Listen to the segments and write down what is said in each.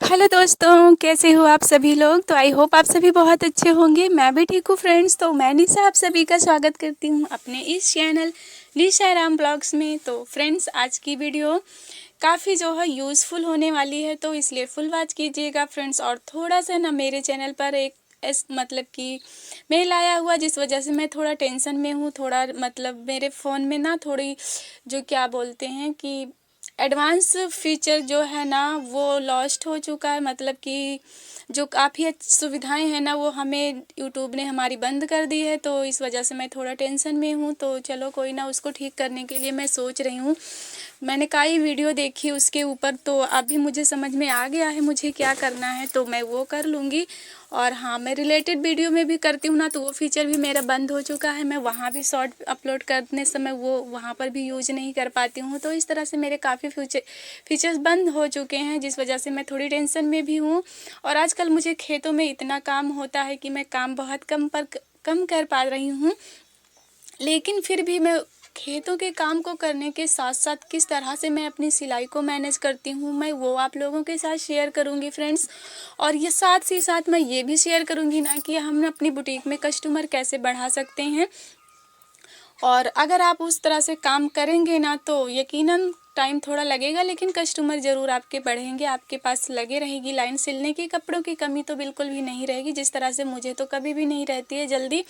Hello दोस्तों, कैसे हो आप सभी लोग। तो आई होप आप सभी बहुत अच्छे होंगे। मैं भी ठीक हूँ फ्रेंड्स। तो मैं निशा आप सभी का स्वागत करती हूँ अपने इस चैनल निशा राम ब्लॉग्स में। तो फ्रेंड्स, आज की वीडियो काफ़ी जो है यूज़फुल होने वाली है, तो इसलिए फुल वॉच कीजिएगा फ्रेंड्स। और थोड़ा सा ना मेरे चैनल पर एक मतलब कि मेल आया हुआ, जिस वजह से मैं थोड़ा टेंशन में हूँ। थोड़ा मतलब मेरे फ़ोन में ना थोड़ी जो क्या बोलते हैं कि एडवांस फीचर जो है ना वो लॉस्ट हो चुका है। मतलब कि जो काफ़ी सुविधाएं हैं ना वो हमें यूट्यूब ने हमारी बंद कर दी है, तो इस वजह से मैं थोड़ा टेंशन में हूँ। तो चलो कोई ना, उसको ठीक करने के लिए मैं सोच रही हूँ। मैंने कई वीडियो देखी उसके ऊपर, तो अभी मुझे समझ में आ गया है मुझे क्या करना है, तो मैं वो कर लूँगी। और हाँ, मैं रिलेटेड वीडियो में भी करती हूँ ना, तो वो फीचर भी मेरा बंद हो चुका है। मैं वहाँ भी शॉर्ट अपलोड करने समय वो वहाँ पर भी यूज नहीं कर पाती हूँ। तो इस तरह से मेरे काफ़ी फीचर्स बंद हो चुके हैं, जिस वजह से मैं थोड़ी टेंशन में भी हूँ। और आजकल मुझे खेतों में इतना काम होता है कि मैं काम बहुत कम कर पा रही हूँ। लेकिन फिर भी मैं खेतों के काम को करने के साथ साथ किस तरह से मैं अपनी सिलाई को मैनेज करती हूँ, मैं वो आप लोगों के साथ शेयर करूँगी फ्रेंड्स। और ये साथ ही साथ मैं ये भी शेयर करूँगी ना कि हम अपनी बुटीक में कस्टमर कैसे बढ़ा सकते हैं। और अगर आप उस तरह से काम करेंगे ना, तो यकीनन टाइम थोड़ा लगेगा लेकिन कस्टमर ज़रूर आपके बढ़ेंगे, आपके पास लगे रहेगी लाइन। सिलने की कपड़ों की कमी तो बिल्कुल भी नहीं रहेगी, जिस तरह से मुझे तो कभी भी नहीं रहती है जल्दी।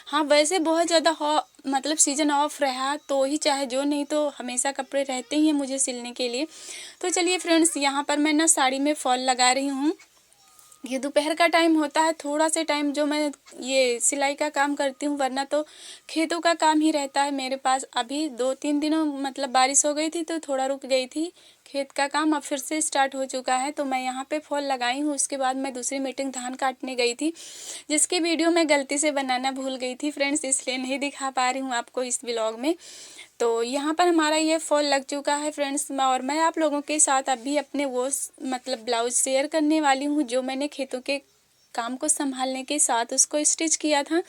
हाँ, वैसे बहुत ज़्यादा मतलब सीज़न ऑफ रहा तो ही चाहे जो, नहीं तो हमेशा कपड़े रहते ही हैं मुझे सिलने के लिए। तो चलिए फ्रेंड्स, यहाँ पर मैं ना साड़ी में फॉल लगा रही हूँ। ये दोपहर का टाइम होता है, थोड़ा से टाइम जो मैं ये सिलाई का काम करती हूँ, वरना तो खेतों का काम ही रहता है मेरे पास। अभी 2-3 दिनों मतलब बारिश हो गई थी तो थोड़ा रुक गई थी खेत का काम, अब फिर से स्टार्ट हो चुका है। तो मैं यहाँ पे फॉल लगाई हूँ। उसके बाद मैं दूसरी मीटिंग धान काटने गई थी, जिसकी वीडियो मैं गलती से बनाना भूल गई थी फ्रेंड्स, इसलिए नहीं दिखा पा रही हूँ आपको इस व्लॉग में। तो यहाँ पर हमारा ये फॉल लग चुका है फ्रेंड्स। और मैं आप लोगों के साथ अभी अपने वो मतलब ब्लाउज शेयर करने वाली हूँ, जो मैंने खेतों के काम को संभालने के साथ उसको स्टिच किया था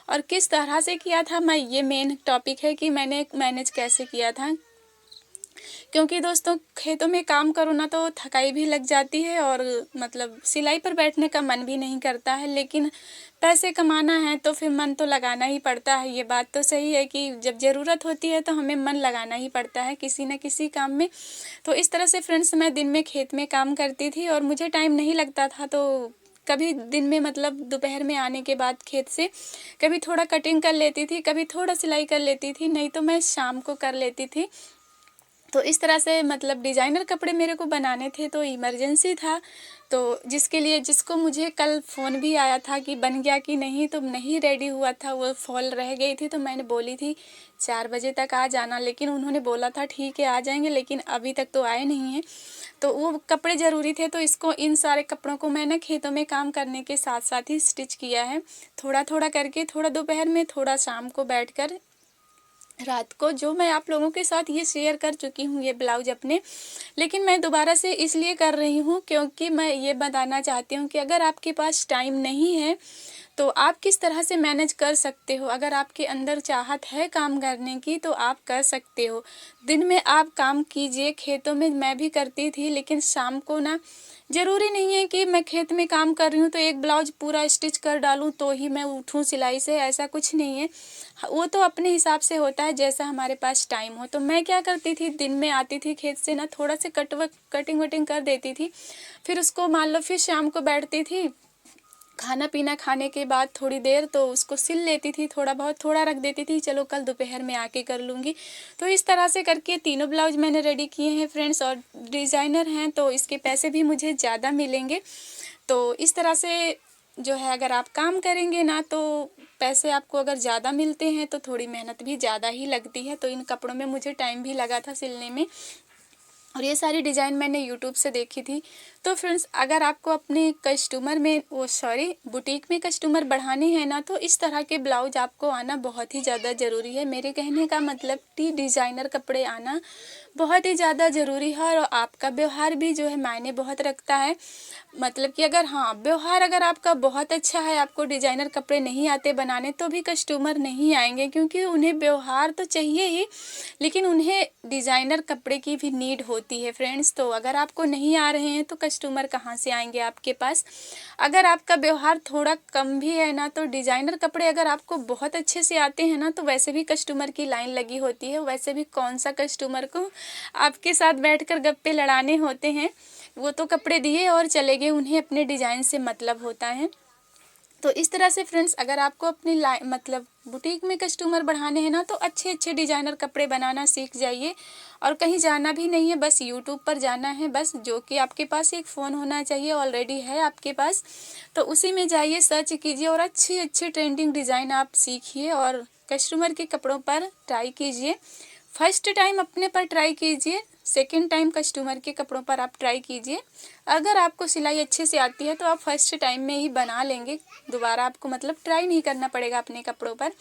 और किस तरह से किया था। मैं ये मेन टॉपिक है कि मैंने मैनेज कैसे किया था, क्योंकि दोस्तों खेतों में काम करो ना तो थकाई भी लग जाती है और मतलब सिलाई पर बैठने का मन भी नहीं करता है। लेकिन पैसे कमाना है तो फिर मन तो लगाना ही पड़ता है। ये बात तो सही है कि जब ज़रूरत होती है तो हमें मन लगाना ही पड़ता है किसी न किसी काम में। तो इस तरह से फ्रेंड्स, मैं दिन में खेत में काम करती थी और मुझे टाइम नहीं लगता था, तो कभी दिन में मतलब दोपहर में आने के बाद खेत से कभी थोड़ा कटिंग कर लेती थी, कभी थोड़ा सिलाई कर लेती थी, नहीं तो मैं शाम को कर लेती थी। तो इस तरह से मतलब डिज़ाइनर कपड़े मेरे को बनाने थे, तो इमरजेंसी था, तो जिसको मुझे कल फ़ोन भी आया था कि बन गया कि नहीं, तो नहीं रेडी हुआ था, वो फॉल रह गई थी। तो मैंने बोली थी 4 बजे तक आ जाना, लेकिन उन्होंने बोला था ठीक है आ जाएंगे, लेकिन अभी तक तो आए नहीं हैं। तो वो कपड़े ज़रूरी थे, तो इसको इन सारे कपड़ों को मैंने खेतों में काम करने के साथ साथ ही स्टिच किया है, थोड़ा थोड़ा करके, थोड़ा दोपहर में, थोड़ा शाम को बैठकर रात को, जो मैं आप लोगों के साथ ये शेयर कर चुकी हूँ ये ब्लाउज अपने। लेकिन मैं दोबारा से इसलिए कर रही हूँ क्योंकि मैं ये बताना चाहती हूँ कि अगर आपके पास टाइम नहीं है तो आप किस तरह से मैनेज कर सकते हो। अगर आपके अंदर चाहत है काम करने की तो आप कर सकते हो। दिन में आप काम कीजिए, खेतों में मैं भी करती थी, लेकिन शाम को ना, ज़रूरी नहीं है कि मैं खेत में काम कर रही हूँ तो एक ब्लाउज पूरा स्टिच कर डालूँ तो ही मैं उठूँ सिलाई से, ऐसा कुछ नहीं है। वो तो अपने हिसाब से होता है जैसा हमारे पास टाइम हो। तो मैं क्या करती थी, दिन में आती थी खेत से ना, थोड़ा से कटिंग वटिंग कर देती थी, फिर उसको मान लो फिर शाम को बैठती थी, खाना पीना खाने के बाद थोड़ी देर तो उसको सिल लेती थी, थोड़ा बहुत थोड़ा रख देती थी, चलो कल दोपहर में आके कर लूँगी। तो इस तरह से करके तीनों ब्लाउज मैंने रेडी किए हैं फ्रेंड्स, और डिज़ाइनर हैं तो इसके पैसे भी मुझे ज़्यादा मिलेंगे। तो इस तरह से जो है, अगर आप काम करेंगे ना तो पैसे आपको अगर ज़्यादा मिलते हैं तो थोड़ी मेहनत भी ज़्यादा ही लगती है। तो इन कपड़ों में मुझे टाइम भी लगा था सिलने में, और ये सारी डिज़ाइन मैंने यूट्यूब से देखी थी। तो फ्रेंड्स, अगर आपको अपने कस्टमर में बुटीक में कस्टमर बढ़ाने हैं ना, तो इस तरह के ब्लाउज आपको आना बहुत ही ज़्यादा ज़रूरी है। मेरे कहने का मतलब कि डिज़ाइनर कपड़े आना बहुत ही ज़्यादा ज़रूरी है। और आपका व्यवहार भी जो है मायने बहुत रखता है। मतलब कि अगर व्यवहार अगर आपका बहुत अच्छा है, आपको डिज़ाइनर कपड़े नहीं आते बनाने, तो भी कस्टमर नहीं आएंगे, क्योंकि उन्हें व्यवहार तो चाहिए ही, लेकिन उन्हें डिज़ाइनर कपड़े की भी नीड होती है फ्रेंड्स। तो अगर आपको नहीं आ रहे हैं तो कस्टमर कहाँ से आएंगे आपके पास। अगर आपका व्यवहार थोड़ा कम भी है ना, तो डिज़ाइनर कपड़े अगर आपको बहुत अच्छे से आते हैं ना, तो वैसे भी कस्टमर की लाइन लगी होती है। वैसे भी कौन सा कस्टमर को आपके साथ बैठकर गप्पे लड़ाने होते हैं। वो तो कपड़े दिए और चले गए, उन्हें अपने डिज़ाइन से मतलब होता है। तो इस तरह से फ्रेंड्स, अगर आपको अपनी मतलब बुटीक में कस्टमर बढ़ाने हैं ना, तो अच्छे अच्छे डिज़ाइनर कपड़े बनाना सीख जाइए। और कहीं जाना भी नहीं है, बस यूट्यूब पर जाना है, बस जो कि आपके पास एक फ़ोन होना चाहिए, ऑलरेडी है आपके पास, तो उसी में जाइए, सर्च कीजिए और अच्छी अच्छी ट्रेंडिंग डिज़ाइन आप सीखिए और कस्टमर के कपड़ों पर ट्राई कीजिए। फर्स्ट टाइम अपने पर ट्राई कीजिए, सेकंड टाइम कस्टमर के कपड़ों पर आप ट्राई कीजिए। अगर आपको सिलाई अच्छे से आती है तो आप फर्स्ट टाइम में ही बना लेंगे, दोबारा आपको मतलब ट्राई नहीं करना पड़ेगा अपने कपड़ों पर।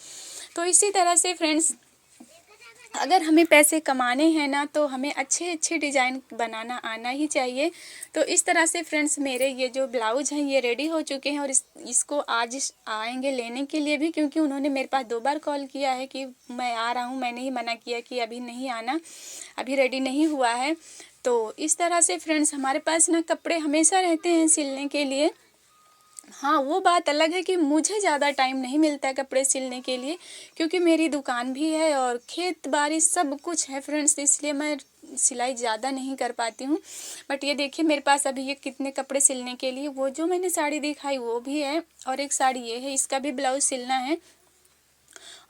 तो इसी तरह से फ्रेंड्स, अगर हमें पैसे कमाने हैं ना, तो हमें अच्छे अच्छे डिज़ाइन बनाना आना ही चाहिए। तो इस तरह से फ्रेंड्स, मेरे ये जो ब्लाउज हैं ये रेडी हो चुके हैं और इसको आज आएंगे लेने के लिए भी, क्योंकि उन्होंने मेरे पास 2 बार कॉल किया है कि मैं आ रहा हूँ। मैंने ही मना किया कि अभी नहीं आना, अभी रेडी नहीं हुआ है। तो इस तरह से फ्रेंड्स, हमारे पास ना कपड़े हमेशा रहते हैं सिलने के लिए। हाँ, वो बात अलग है कि मुझे ज़्यादा टाइम नहीं मिलता है कपड़े सिलने के लिए, क्योंकि मेरी दुकान भी है और खेत बाड़ी सब कुछ है फ्रेंड्स, इसलिए मैं सिलाई ज़्यादा नहीं कर पाती हूँ। बट ये देखिए मेरे पास अभी ये कितने कपड़े सिलने के लिए, वो जो मैंने साड़ी दिखाई वो भी है, और एक साड़ी ये है, इसका भी ब्लाउज सिलना है।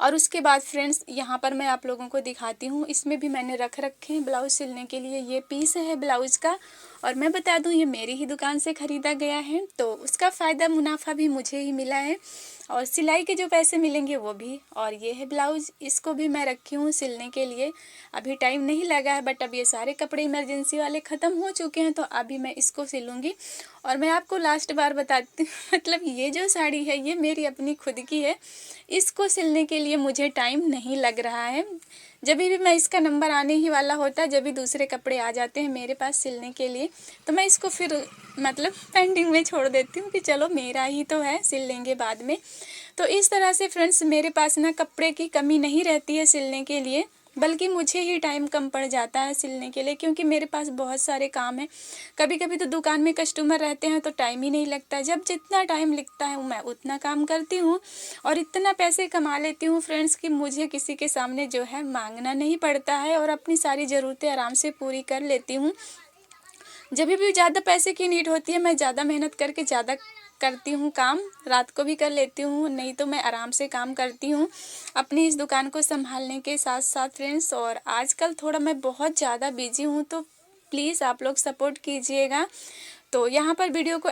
और उसके बाद फ्रेंड्स, यहाँ पर मैं आप लोगों को दिखाती हूँ, इसमें भी मैंने रख रखे हैं ब्लाउज सिलने के लिए। ये पीस है ब्लाउज का, और मैं बता दूँ ये मेरी ही दुकान से ख़रीदा गया है, तो उसका फ़ायदा मुनाफा भी मुझे ही मिला है, और सिलाई के जो पैसे मिलेंगे वो भी। और ये है ब्लाउज, इसको भी मैं रखी हूँ सिलने के लिए। अभी टाइम नहीं लगा है, बट अब ये सारे कपड़े इमरजेंसी वाले ख़त्म हो चुके हैं, तो अभी मैं इसको सिलूँगी। और मैं आपको लास्ट बार बताती हूँ, मतलब ये जो साड़ी है ये मेरी अपनी खुद की है, इसको सिलने के लिए मुझे टाइम नहीं लग रहा है। जब भी मैं इसका नंबर आने ही वाला होता है, जब भी दूसरे कपड़े आ जाते हैं मेरे पास सिलने के लिए, तो मैं इसको फिर मतलब पेंडिंग में छोड़ देती हूँ कि चलो मेरा ही तो है, सिल लेंगे बाद में। तो इस तरह से फ्रेंड्स, मेरे पास ना कपड़े की कमी नहीं रहती है सिलने के लिए, बल्कि मुझे ही टाइम कम पड़ जाता है सिलने के लिए, क्योंकि मेरे पास बहुत सारे काम हैं। कभी कभी तो दुकान में कस्टमर रहते हैं तो टाइम ही नहीं लगता। जब जितना टाइम लगता है मैं उतना काम करती हूँ और इतना पैसे कमा लेती हूँ फ्रेंड्स कि मुझे किसी के सामने जो है मांगना नहीं पड़ता है, और अपनी सारी ज़रूरतें आराम से पूरी कर लेती हूँ। जब भी ज़्यादा पैसे की नीड होती है, मैं ज़्यादा मेहनत करके ज़्यादा करती हूँ काम, रात को भी कर लेती हूँ, नहीं तो मैं आराम से काम करती हूँ अपनी इस दुकान को संभालने के साथ साथ फ्रेंड्स। और आजकल थोड़ा मैं बहुत ज़्यादा बिजी हूँ, तो प्लीज़ आप लोग सपोर्ट कीजिएगा। तो यहाँ पर वीडियो को